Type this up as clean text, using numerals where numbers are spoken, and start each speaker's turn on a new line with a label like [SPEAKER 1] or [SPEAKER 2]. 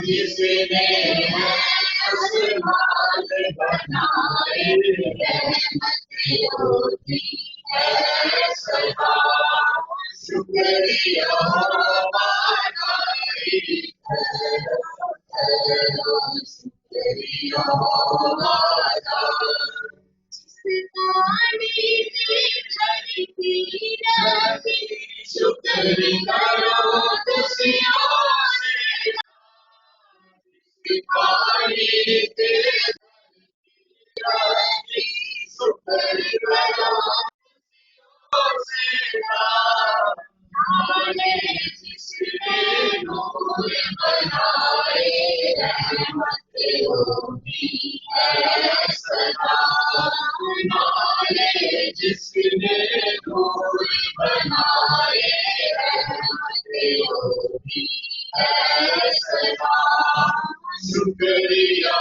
[SPEAKER 1] जिसने आसमान बनाए, रहमतें होती है सदा। शुक्रिया मानाई करो करो, शुक्रिया माना। पानी से धरती रही, शुक्र करो तुझे। पानी से रही, शुक्र करो जिसने नूर बनाए, रहमतें होती है सदा। जिसने नूर बनाए, रहमतें होती है सदा। शुक्रिया